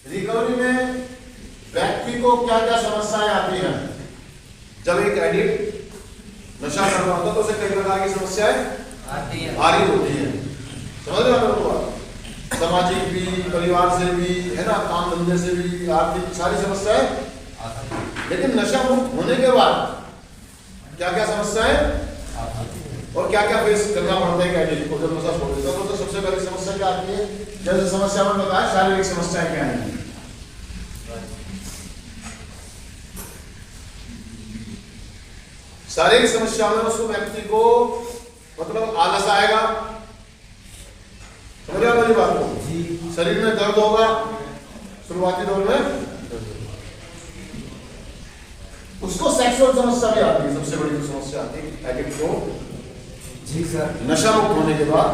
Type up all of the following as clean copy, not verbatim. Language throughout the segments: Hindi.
रिकवरी में व्यक्ति को क्या क्या समस्याएं आती हैं? जब एक एडिक्ट नशा कर रहा होता है तो उसे कई प्रकार की समस्याएं आ रही होती हैं। समझ रहे हैं? सामाजिक भी, परिवार से भी, है ना, काम धंधे से भी, आर्थिक सारी समस्याएं। लेकिन नशा मुक्त होने के बाद क्या क्या समस्याएं और क्या क्या फेस करना पड़ता है एडिक्ट को जब नशा छोड़ देता है? तो सबसे पहली समस्या क्या आती है? जैसे समस्या में बताया, शारीरिक समस्याएं क्या है? शारीरिक समस्या में उसको व्यक्ति को मतलब आलस आएगा, समझ रहे मेरी बात को? शरीर में दर्द होगा शुरुआती दौर में, उसको सेक्सुअल समस्या भी आती है। सबसे बड़ी समस्या आती है एडिक्ट को जी सर, नशा मुक्त होने के बाद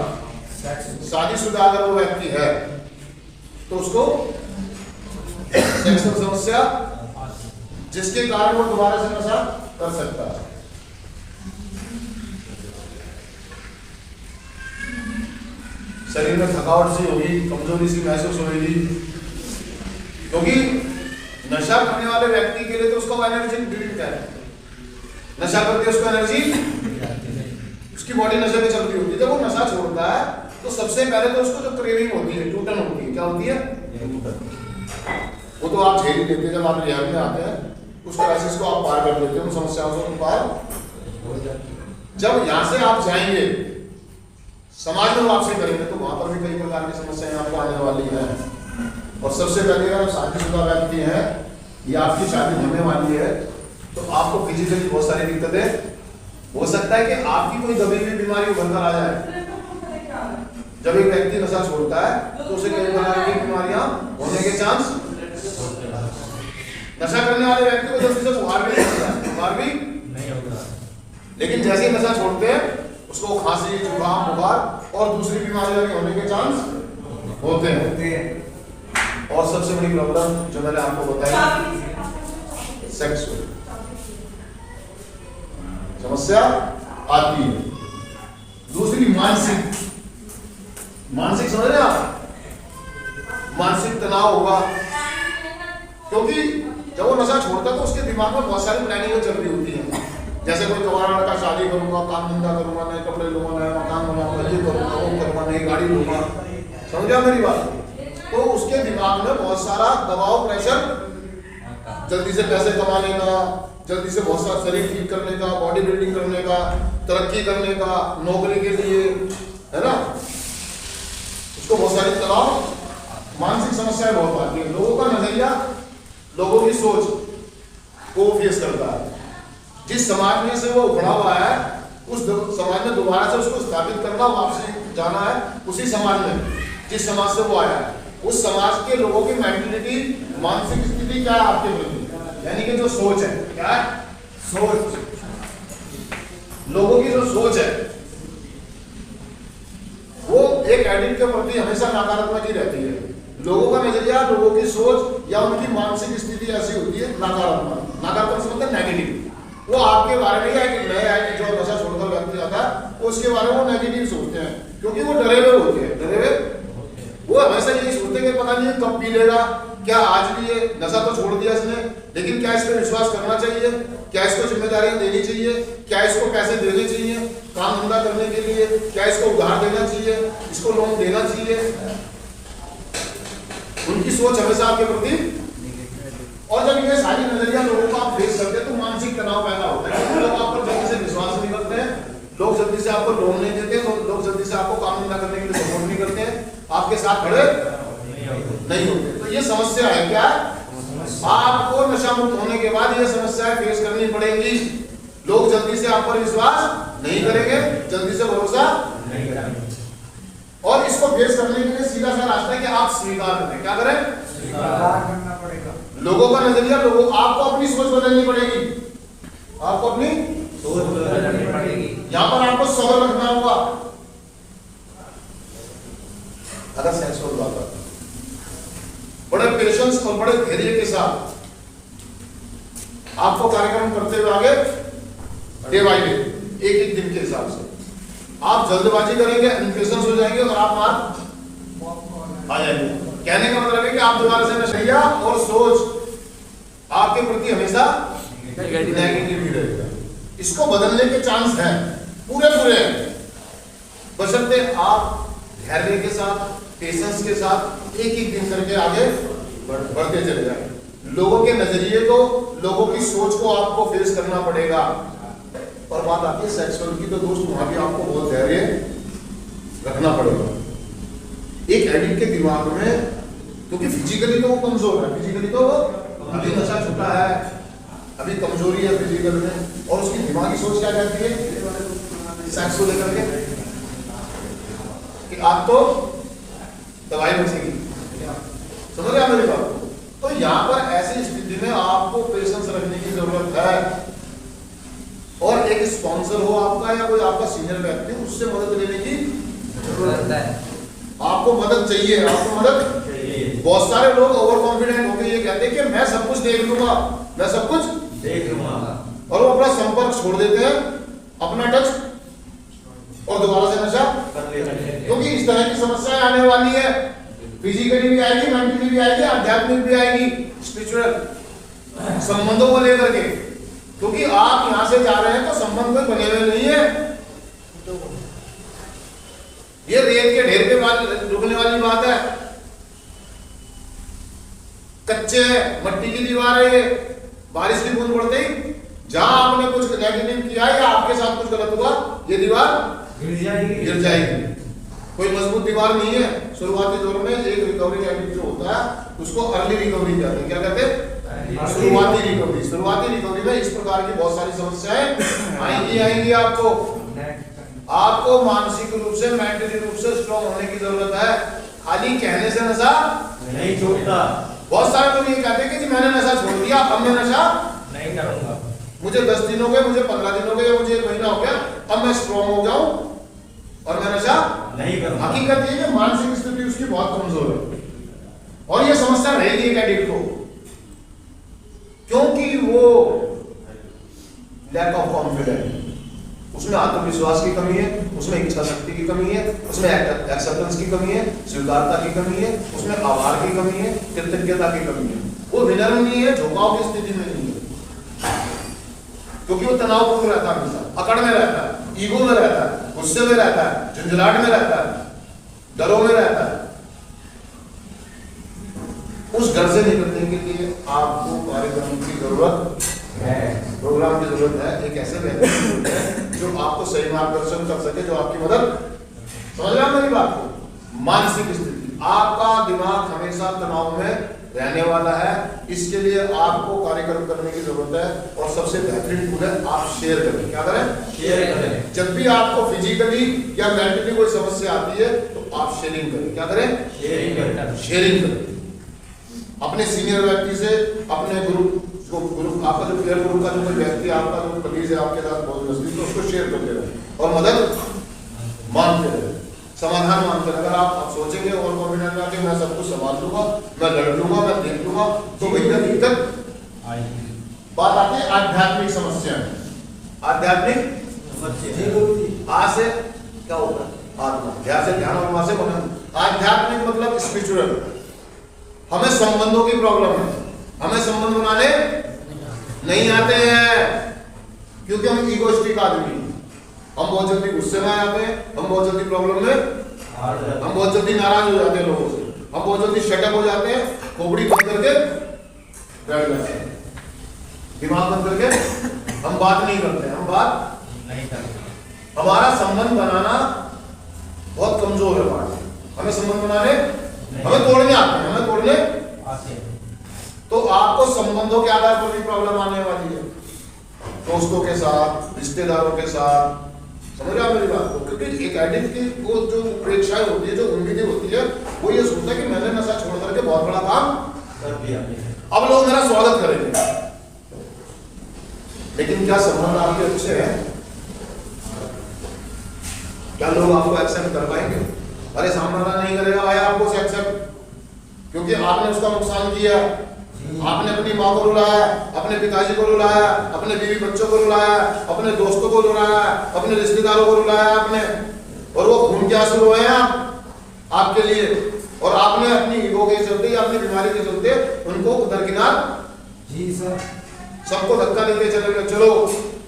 शादीशुदा अगर वो व्यक्ति है तो उसको सेक्सुअल समस्या, जिसके कारण वो दोबारा से नशा कर सकता है। शरीर में थकावट सी होगी, कमजोरी सी महसूस होगी, क्योंकि नशा करने वाले व्यक्ति के लिए तो उसको एनर्जी ड्रिंक है। नशा करके उसको एनर्जी, उसकी बॉडी नशे में चल रही होती है। जब वो नशा छोड़ता है तो सबसे पहले तो उसको जो क्रेविंग होती है, टूटन होती है। क्या होती है? वो तो आप झेल लेते हैं। जब आप रिहाब में आते हैं उस क्राइसिस को आप पार कर लेते हैं, उन समस्याओं को पार। जब यहाँ से आप जाएंगे, समाज में वापसी करेंगे, तो वहां पर भी कई प्रकार की समस्याएं आपको आने वाली हैं। और सबसे पहले अगर शादीशुदा व्यक्ति है या आपकी शादी होने वाली है तो आपको फिजिकली बहुत सारी दिक्कतें हो सकता है कि आपकी कोई दबी हुई बीमारी उभर कर आ जाए। जब एक व्यक्ति नशा छोड़ता है तो उसे कई प्रकार की बीमारियां होने के चांस। नशा करने वाले व्यक्ति को जल्दी से बुखार भी नहीं होता है, बुखार भी नहीं होता, लेकिन जैसे ही नशा छोड़ते हैं उसको खांसी, जुकाम, बुखार और दूसरी बीमारियां भी होने के चांस होते हैं। और सबसे बड़ी प्रॉब्लम जो मैंने आपको बताई, सेक्सुअल समस्या आती है। दूसरी मानसिक, मानसिक समझ रहे हैं आप? मानसिक तनाव होगा, क्योंकि जब वो नशा छोड़ता है तो उसके दिमाग में बहुत सारी प्लानिंग चल रही होती है। जैसे कोई कमाना लड़का, शादी करूंगा, काम धंधा करूंगा, नए कपड़े लूंगा, नया मकान बनाऊंगा, ये करूंगा, वो करूंगा, नई गाड़ी लूंगा। समझा मेरी बात? तो उसके दिमाग में बहुत सारा दबाव, प्रेशर, जल्दी से पैसे कमाने का, जल्दी से बहुत सारा शरीर ठीक करने का, बॉडी बिल्डिंग करने का, तरक्की करने का, नौकरी के लिए, है ना, उसको बहुत सारी तनाव, मानसिक समस्याएं बहुत आती है। लोगों का नजरिया, लोगों की सोच को फेस करता है। जिस समाज में से वो उभरा हुआ है उस समाज में दोबारा से उसको स्थापित करना, वापसी जाना है उसी समाज में जिस समाज से वो आया है। उस समाज के लोगों की मेंटलिटी, मानसिक स्थिति क्या है आपके प्रति, यानी कि जो सोच है, क्या है? सोच, लोगों की जो सोच है वो एक एडिक्ट के प्रति हमेशा नकारात्मक ही रहती है। लोगों का नजरिया, लोगों की सोच या उनकी मानसिक स्थिति ऐसी होती है नकारात्मक। नकारात्मक से मतलब नेगेटिव। वो आपके बारे में या कि नए आए जो नशा छोड़कर व्यक्ति आता है उसके बारे में वो नेगेटिव सोचते हैं, क्योंकि वो डरे हुए होते हैं। डरे हुए वो हमेशा यही सोचते हैं कि पता नहीं कब पी लेगा, क्या आज भी ये नशा तो छोड़ दिया इसने, लेकिन क्या इस पर विश्वास करना चाहिए, क्या इसको जिम्मेदारियां देनी चाहिए, क्या इसको पैसे देने चाहिए काम धंधा करने के लिए, क्या इसको उधार देना चाहिए, इसको लोन देना चाहिए। उनकी सोच हमेशा आपके प्रति। और जब ये सारी नजरिया लोगों को आप फेस करते हैं तो मानसिक तनाव पैदा होता है। लोग आप पर जल्दी से विश्वास नहीं करते हैं, लोग जल्दी से आपको लोन नहीं देते, लोग जल्दी से आपको काम धंधा करने के लिए सपोर्ट नहीं करते हैं, आपके साथ खड़े नहीं होते। तो ये समस्या है। क्या आपको नशा मुक्त होने के बाद ये समस्याएं फेस करनी पड़ेगी। लोग जल्दी से आप पर विश्वास नहीं करेंगे, जल्दी से भरोसा नहीं करेंगे। और इसको फेस करने के लिए सीधा सा रास्ता है कि आप स्वीकार करें। क्या करें? स्वीकार करना पड़ेगा। लोगों का नजरिया, लोगों, आपको अपनी सोच बदलनी पड़ेगी, आपको अपनी सोच बदलनी पड़ेगी। यहाँ पर आपको सब्र रखना होगा। अगर सेक्सुअल बात है, बड़े पेशेंस और बड़े धैर्य के साथ आपको कार्यक्रम करते हुए आगे डे बाय डे, एक एक दिन के हिसाब से। आप जल्दबाजी करेंगे, इम्पेशेंस हो आप हाथ आ जाएंगे। कहने का मतलब है कि आप दोबारा से नशा और सोच आपके प्रति हमेशा नेगेटिव ही रहेगा। इसको बदलने के चांस हैं पूरे हैं, बशर्ते आप धैर्य के साथ, पेशेंस के साथ एक एक दिन करके आगे बढ़ते चले जाए। लोगों के नजरिए को, लोगों की सोच को आपको फेस करना पड़ेगा। और बात आती है सेक्सुअल की, तो दोस्त वहां भी आपको बहुत धैर्य रखना पड़ेगा। एक एडिक्ट के दिमाग में, क्योंकि फिजिकली तो वो कमजोर है, फिजिकली तो अभी नशा छूटा है, अभी कमजोरी है फिजिकल में, और उसकी दिमागी सोच क्या कहती है सेक्स को लेकर के कि आप तो दवाई बचेगी। समझ रहे मेरी बात? तो यहाँ पर ऐसी स्थिति में आपको पेशेंस रखने की जरूरत है, और एक स्पॉन्सर हो आपका या कोई आपका सीनियर व्यक्ति, उससे मदद लेने की जरूरत है। आपको मदद चाहिए, आपको मदद चाहिए। बहुत सारे लोग ओवर कॉन्फिडेंट होकर ये कहते हैं कि मैं सब कुछ देख लूंगा, मैं सब कुछ देख लूंगा, और वो अपना संपर्क छोड़ देते हैं, अपना टच, और दोबारा से नशा कर लेते हैं। क्योंकि इस तरह की समस्याएं आने वाली है, फिजिकली भी आएगी, मेंटली भी आएगी, आध्यात्मिक भी आएगी, स्पिरिचुअल संबंधों को लेकर के। क्योंकि आप यहां से जा रहे हैं तो संबंध कोई बने हुए नहीं है, ये रेत के ढेर पे रुकने वाली बात है। कच्चे मट्टी की दीवार है, ये बारिश की बूंद पड़ते ही जहां आपने कुछ नेगेटिव किया या आपके साथ कुछ गलत हुआ, ये दीवार गिर जाएगी। कोई मजबूत दीवार नहीं है। शुरुआती दौर में एक रिकवरी एडिक्ट जो होता है उसको अर्ली रिकवरी कहते हैं। क्या कहते हैं? शुरुआती रिकवरी। शुरुआती रिकवरी में इस प्रकार की बहुत सारी समस्याएं आएंगी आपको मानसिक रूप से, मेंटली रूप से स्ट्रॉन्ग होने की जरूरत है। खाली कहने से नशा नहीं छूटता। बहुत सारे लोग ये कहते हैं कि जी मैंने नशा छोड़ दिया, अब मैं नशा नहीं करूंगा, मुझे 10 दिन हो गए, मुझे 15 दिन हो गए, या मुझे 1 महीना हो गया, अब मैं स्ट्रॉन्ग हो जाऊं और मैं नशा नहीं करूंगा। हकीकत ये है कि मानसिक स्थिति उसकी बहुत कमजोर है, और ये समस्या रहेगी एक एडिक्ट को, क्योंकि वो लैक ऑफ कॉन्फिडेंस, उसमें आत्मविश्वास की कमी है, उसमें इच्छा शक्ति की कमी है, उसमें एक्सेप्टेंस की कमी है, स्वीकारता की कमी है, उसमें आभार की कमी है, कृतज्ञता की कमी है। वो विनम्र नहीं है, झुकाव की स्थिति में नहीं है, क्योंकि वो तनावपूर्ण रहता है, हमेशा अकड़ में रहता है, ईगो में रहता है, गुस्से में रहता है, झंझलाहट में रहता है, डरों में रहता है। उस डर से निकलने के लिए आपको कार्यक्रम की जरूरत है, प्रोग्राम की जरूरत है, एक ऐसे व्यक्ति की जरूरत है जो आपको सही मार्गदर्शन कर सके, जो आपकी मदद, समझ रहे हैं मेरी बात को? मानसिक स्थिति, आपका दिमाग हमेशा तनाव में रहने वाला है, इसके लिए आपको कार्यक्रम करने की जरूरत है। और सबसे बेहतरीन टूल है, आप शेयर करें। क्या करें? शेयर करें। जब भी आपको फिजिकली या मेंटली कोई समस्या आती है तो आप शेयरिंग करें। क्या करें? शेयरिंग करें। शेयरिंग करें अपने सीनियर व्यक्ति से, अपने ग्रुप आपका जो प्लेयर ग्रुप का जो कोई व्यक्ति, आपका जो कलीग है आपके साथ बहुत नजदीक, तो उसको शेयर करते रहे और मदद मांगते रहे, समाधान मांगते रहे। अगर आप सोचेंगे और कॉन्फिडेंट में कि मैं सब कुछ संभाल लूंगा, मैं लड़ लूंगा, मैं देख लूंगा, तो भैया दिक्कत आएगी। बात आती है आध्यात्मिक समस्या में। आध्यात्मिक आ से क्या होता है? आत्मा, ध्यान से ध्यान, और वहां से मनन। आध्यात्मिक मतलब स्पिरिचुअल। हमें संबंधों की प्रॉब्लम है, हमें संबंध बनाने नहीं आते हैं, क्योंकि हम ईगोइस्टिक आदमी, हम बहुत जल्दी गुस्से में आते हैं, हम बहुत जल्दी प्रॉब्लम में, हम बहुत जल्दी नाराज हो जाते हैं लोगों से, हम बहुत जल्दी शटअप हो जाते हैं, खोपड़ी बंद करके बैठ जाते हैं, दिमाग बंद करके हम बात नहीं करते, हम बात नहीं करते। हमारा संबंध बनाना बहुत कमजोर है हमारा, हमें संबंध बनाने, हमें तोड़ने आते हैं, हमें तोड़ने आते हैं। तो आपको संबंधों के आधार पर भी प्रॉब्लम आने वाली है, दोस्तों के साथ, रिश्तेदारों के साथ। समझ रहे आप मेरी बात को? क्योंकि एक एडिक्ट की वो जो अपेक्षाएं होती है, जो उम्मीदें होती है, वो ये सोचता है कि मैंने नशा छोड़ करके बहुत बड़ा काम कर दिया, अब लोग मेरा स्वागत करेंगे। लेकिन क्या संबंध आपके अच्छे हैं? क्या लोग आपको एक्सेप्ट कर पाएंगे? अरे सामने वाला नहीं करेगा भाई आपको एक्सेप्ट, क्योंकि आपने उसका नुकसान किया। आपने अपनी माँ को रुलाया, अपने पिताजी को रुलाया, अपने बीवी बच्चों को रुलाया, अपने दोस्तों को रुलाया, अपने रिश्तेदारों को रुलाया आपने, और वो खून के आंसू रोए आप, आपके लिए, और आपने अपनी ईगो के चलते या अपनी बीमारी के चलते उनको दरकिनार जी सर। सबको धक्का देते चले गए, चलो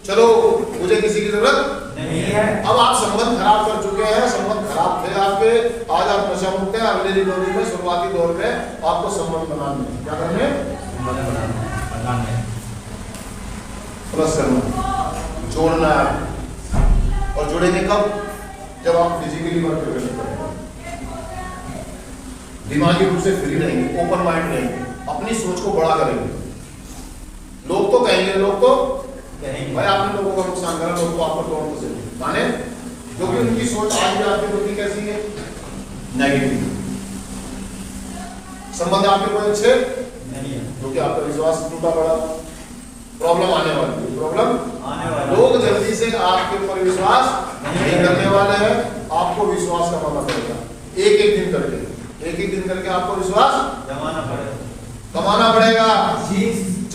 चलो मुझे किसी की जरूरत नहीं है। अब आप संबंध खराब कर चुके हैं, संबंध खराब थे आपके, आज आप नशा मुक्त हैं। अगले दिनों में शुरुआती दौर में आपको संबंध बनाने, क्या करने, प्लस करना, जोड़ना है। और जुड़ेंगे कब, जब आप फिजिकली वर्क करेंगे, दिमागी रूप से फ्री रहेंगे, ओपन माइंड रहेंगे, अपनी सोच को बड़ा करेंगे। लोग तो कहेंगे, लोग तो भाई आपने लोगों का नुकसान करा, लोग तो आपको तोड़ से माने, क्योंकि उनकी सोच आज भी आपके प्रति कैसी है, नेगेटिव। संबंध आपके कोई अच्छे नहीं है, क्योंकि आपका विश्वास टूटा पड़ा, प्रॉब्लम आने वाली है, प्रॉब्लम आने वाला। लोग जल्दी से आपके ऊपर विश्वास नहीं करने वाले हैं, आपको विश्वास कमाना पड़ेगा, एक एक दिन करके, एक एक दिन करके आपको विश्वास जमाना पड़ेगा, कमाना पड़ेगा, जी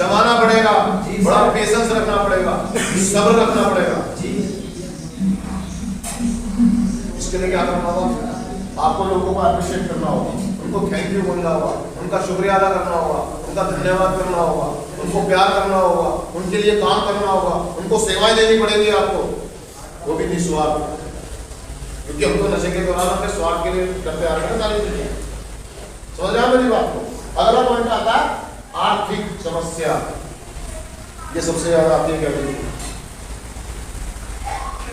जमाना पड़ेगा, जी बड़ा सर। पेशेंस रखना पड़ेगा, सब्र रखना पड़ेगा। जी। इसके लिए क्या करना होगा, आपको लोगों को अप्रिशिएट करना होगा, उनको थैंक यू बोलना होगा, उनका शुक्रिया अदा करना होगा, उनका धन्यवाद करना होगा, उनको प्यार करना होगा, उनके लिए काम करना होगा, उनको सेवाएं देनी पड़ेगी आपको, वो भी निस्वार्थ, क्योंकि हम तो नशे के दौरान अपने स्वार्थ के लिए करते आ रहे हैं सारी चीजें। समझ रहे हैं मेरी बात को। अगला पॉइंट आता है आर्थिक समस्या, ये सबसे ज्यादा आती है कैटेगरी,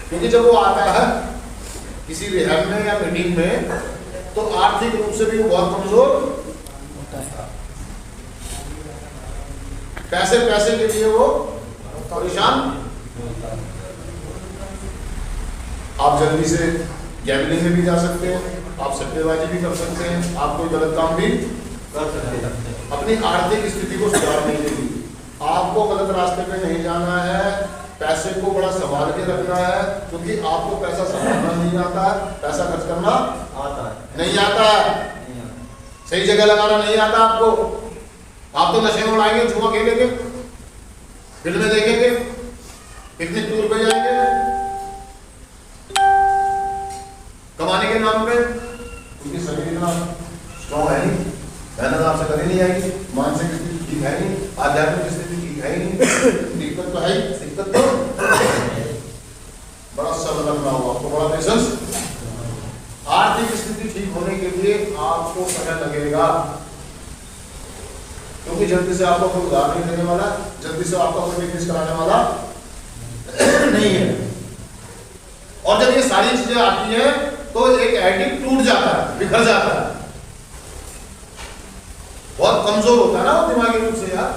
क्योंकि जब वो आता है किसी रिहैब में या मीटिंग में, तो आर्थिक रूप से भी वो बहुत कमजोर होता है, पैसे पैसे के लिए वो परेशान। आप जल्दी से गैम्बलिंग में भी जा सकते हैं, आप सट्टेबाजी भी कर सकते हैं, आप कोई गलत काम भी कर सकते हैं। अपनी आर्थिक स्थिति को सुधारने के लिए आपको गलत रास्ते पे नहीं जाना है, पैसे को बड़ा संभाल के रखना है, क्योंकि आपको पैसा संभालना नहीं आता है, पैसा खर्च करना आता है, नहीं आता है, नहीं आता। सही जगह लगाना नहीं आता आपको। आप तो नशे में उड़ाएंगे, जुआ खेलेंगे, फिल्में देखेंगे, पिकनिक टूर पे जाएंगे, कमाने के नाम पे, क्योंकि शरीर इतना स्ट्रॉन्ग है नहीं, मेहनत आपसे कभी नहीं आएगी, मानसिक स्थिति ठीक है नहीं, आध्यात्मिक स्थिति ठीक है नहीं, दिक्कत तो है ही, दिक्कत तो बड़ा सब्र रखना होगा आपको, बड़ा पेशेंस। आर्थिक स्थिति ठीक होने के लिए आपको समय लगेगा, क्योंकि जल्दी से आपको कोई उधार नहीं देने वाला, जल्दी से आपका कोई बिजनेस कराने वाला नहीं है। और जब ये सारी चीजें आती हैं तो एक एडिक्ट टूट जाता है, बिखर जाता है, बहुत कमजोर होता है ना वो दिमागी रूप से यार।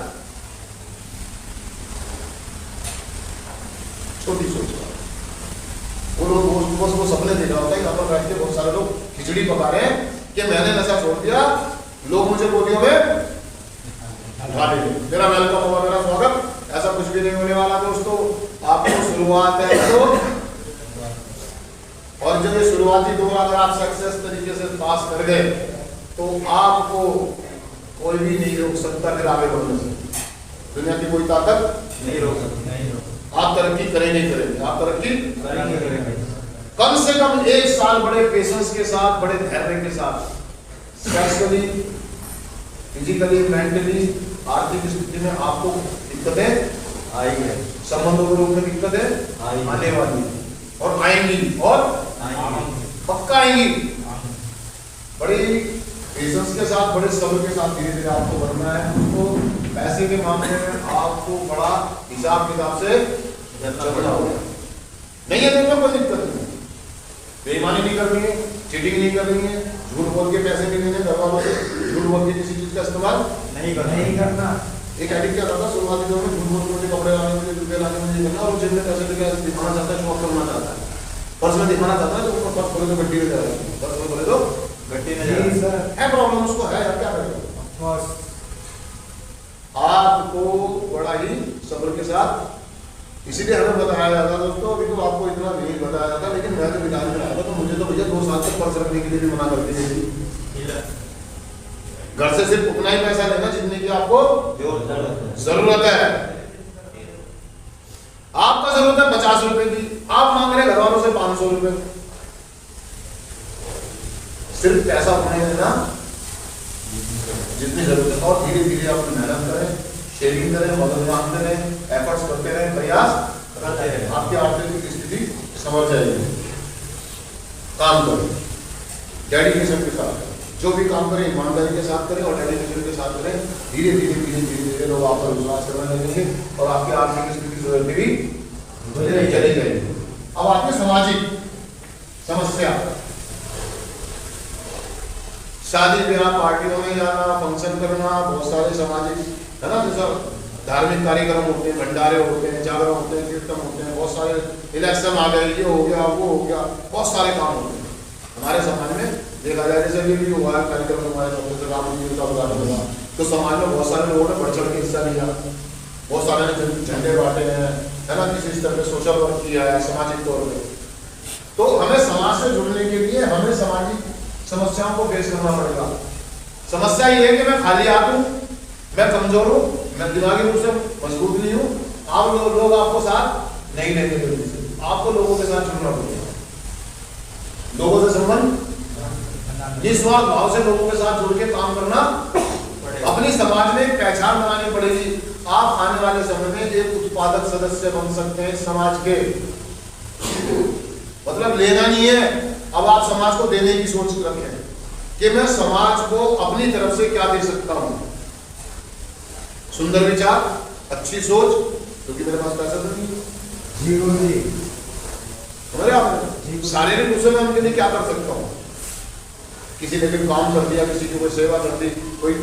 छोटी सोच वो लोग वो सपने देख रहा होता है, यहाँ पर बैठ के बहुत सारे लोग खिचड़ी पका रहे हैं कि मैंने नशा छोड़ दिया, लोग मुझे पोडियम में उठा लेंगे, मेरा वेलकम होगा, मेरा स्वागत। ऐसा कुछ भी नहीं होने वाला दोस्तों, आपको शुरुआत है तो, और जब ये शुरुआती दौर अगर आप सक्सेस तरीके से पास कर गए तो आपको कोई भी नहीं रोक सकता फिर आगे बढ़ने से, दुनिया की कोई ताकत नहीं रोक सकते, नहीं रोक सकते। आप तरक्की करेंगे ही करेंगे, आप तरक्की करेंगे। कम से कम 1 साल बड़े पेशेंस के साथ, बड़े धैर्य के साथ, स्पेशली फिजिकली, मेंटली, आर्थिक स्थिति में आपको दिक्कतें आई है, संबंधों के रूप में दिक्कतें आने वाली और आएंगी, और पक्का आएंगी। बड़ी पेशेंस के साथ, बड़े सब्र के साथ धीरे धीरे आपको बढ़ना है। तो पैसे के मामले में आपको बड़ा हिसाब किताब से चलना होगा। नहीं है तो कोई दिक्कत नहीं, बेईमानी नहीं करनी है, चीटिंग नहीं करनी है, झूठ बोल के पैसे नहीं लेने, घर वालों से झूठ बोल के किसी चीज का इस्तेमाल नहीं करना। एक एडिक्ट क्या करता है, शुरुआती दौर में झूठ बोल के कपड़े लाने के लिए, रुपये लाने के लिए करना, और जेब में पैसे लेके दिखाना चाहता है, शौक करना चाहता है, पर्स में दिखाना चाहता है, तो उसका पर्स खोले तो गड्डी में जा रहा है, पर्स में खोले तो गड्डी में जा रहा है, प्रॉब्लम उसको है, अब क्या करेगा। आपको बड़ा ही सब्र के साथ, इसीलिए हमें बताया जाता दोस्तों, अभी तो आपको इतना नहीं बताया जाता, लेकिन मैं तो विधान में आया था तो मुझे तो भैया 2 साल तक पर्स रखने के लिए भी मना करती थी। घर से सिर्फ उतना ही पैसा लेना जितने की आपको जरूरत है। आपका जरूरत है 50 रुपए की, आप मांग रहे घर वालों से 500 रुपए। सिर्फ पैसा होने देना जितनी जरूरत है, और धीरे धीरे अपनी मेहनत करें, शेयरिंग करें, मदद मांगते रहें, एफर्ट्स करते रहें, प्रयास करते रहें, आपकी आर्थिक स्थिति संभल जाएगी। काम करें, डेडिकेशन के साथ करें, जो भी काम करें ईमानदारी के साथ करें और डेडिकेशन के साथ करें। धीरे धीरे धीरे धीरे धीरे लोग आप पर विश्वास करने लगेंगे और आपकी आर्थिक स्थिति सुधरती भी चली जाएगी। अब आपकी सामाजिक समस्या, शादी ब्याह, पार्टियों में जाना, फंक्शन करना, बहुत सारे सामाजिक है ना, जैसा धार्मिक कार्यक्रम होते हैं, भंडारे होते हैं, जागरण होते हैं, कीर्तन होते हैं, बहुत सारे इलेक्शन आ गए, ये हो गया वो हो गया, बहुत सारे काम होते हैं हमारे समाज में। देखा जाए जैसे ये भी हुआ है कार्यक्रम हमारे डॉक्टर राम जी का उदाहरण हुआ, तो समाज में बहुत सारे लोगों ने बढ़ चढ़ के हिस्सा लिया, बहुत सारे ने झंडे बांटे हैं, है ना, किसी स्तर पे सोशल वर्क किया है सामाजिक तौर पे। तो हमें समाज से जुड़ने के लिए हमें सामाजिक समस्याओं को फेस करना पड़ेगा। समस्या ये है कि मैं खाली हाथ हूँ, मैं कमजोर हूँ, मैं दिमागी रूप से मजबूत नहीं हूँ, आप लोग आपको साथ नहीं लेंगे, जल्दी से आपको लोगों के साथ जुड़ना पड़ेगा, लोगों से संबंध निस्वार्थ भाव से लोगों के साथ जुड़ के काम करना, अपनी समाज में पहचान बनानी पड़ेगी। आप आने वाले समय में एक उत्पादक सदस्य बन सकते हैं समाज के, मतलब लेना नहीं है, अब आप समाज को देने की सोच रखें कि मैं समाज को अपनी तरफ से क्या दे सकता हूं। सुंदर विचार, अच्छी सोच, क्योंकि मेरे पास पैसा तो नहीं है, शारीरिक रूप से मैं उनके लिए क्या कर सकता हूँ, किसी ने भी काम कर दिया, किसी की कोई सेवा कर दी, कोई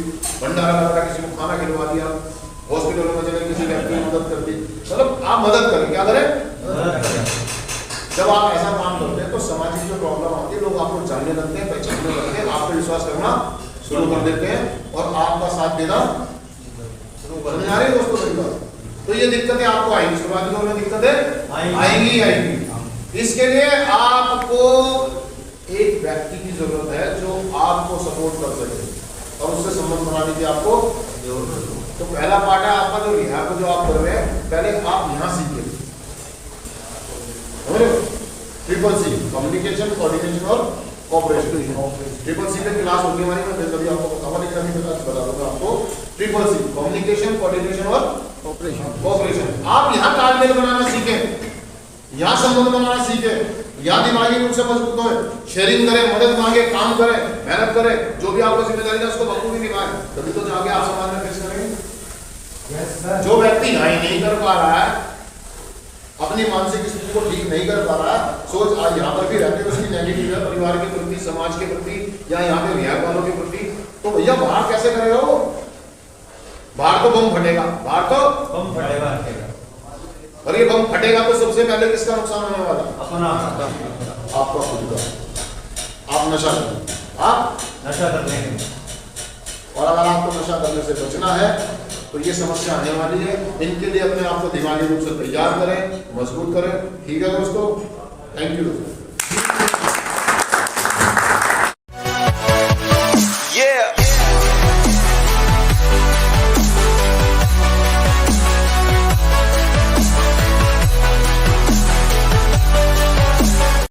भंडारा लगा, किसी को खाना खिलवा दिया, हॉस्पिटल में चले किसी व्यक्ति की मदद कर दी, मतलब आप मदद करें, क्या करें। जब आप ऐसा काम करते हैं तो सामाजिक जो प्रॉब्लम आती है लोग आपको जानने लगते हैं, पहचानने लगते हैं, आप पे विश्वास करना शुरू कर देते हैं और आपका साथ देना शुरू कर देते हैं। दोस्तों मेरी बात, तो ये दिक्कतें आपको आएंगी, शुरुआती दौर में दिक्कतें आएंगी। इसके लिए आपको एक व्यक्ति की जरूरत है जो आपको सपोर्ट कर सके और उससे संबंध बनाने की आपको जरूरत है। तो पहला पार्ट है आपका जो रिहा को जो आप कर रहे हैं, पहले आप यहाँ सीखें। ट्रिपल सी, कम्युनिकेशन, कोऑर्डिनेशन और कोऑपरेशन। ट्रिपल सी पे क्लास होती है हमारी, मैं कभी आपको बताऊंगा, लेकिन अभी बता दूंगा आपको। ट्रिपल सी, कम्युनिकेशन, कोऑर्डिनेशन और कोऑपरेशन। आप यहाँ तालमेल बनाना सीखें, यहाँ संबंध बनाना सीखें, यहाँ दिमागी रूप से मजबूत हो, शेयरिंग करें, मदद मांगे, काम करें, मेहनत करें, जो भी आपको जिम्मेदारी है उसको बखूबी निभाएं, तभी तो जाके आप समाज में फेस करेंगे। जो व्यक्ति यहाँ ही नहीं कर पा रहा है, अपनी मानसिक स्थिति को ठीक नहीं कर पा रहा है, सोच आज यहाँ पर भी रहते हैं उसकी नेगेटिव है परिवार के प्रति, समाज के प्रति या यहाँ पे रिहायत वालों के प्रति, तो भैया बाहर कैसे करेगा वो? बाहर तो बम फटेगा, बाहर तो बम फटेगा, और ये बम फटेगा तो सबसे पहले किसका नुकसान होने वाला? अपना, आपका खुद का। आप नशा करें, आप नशा कर लेंगे, और अगर आपको नशा करने से बचना है तो ये समस्या आने वाली है। इनके लिए अपने आप को दिमागी रूप से तैयार करें, मजबूत करें। ठीक है दोस्तों, थैंक यू।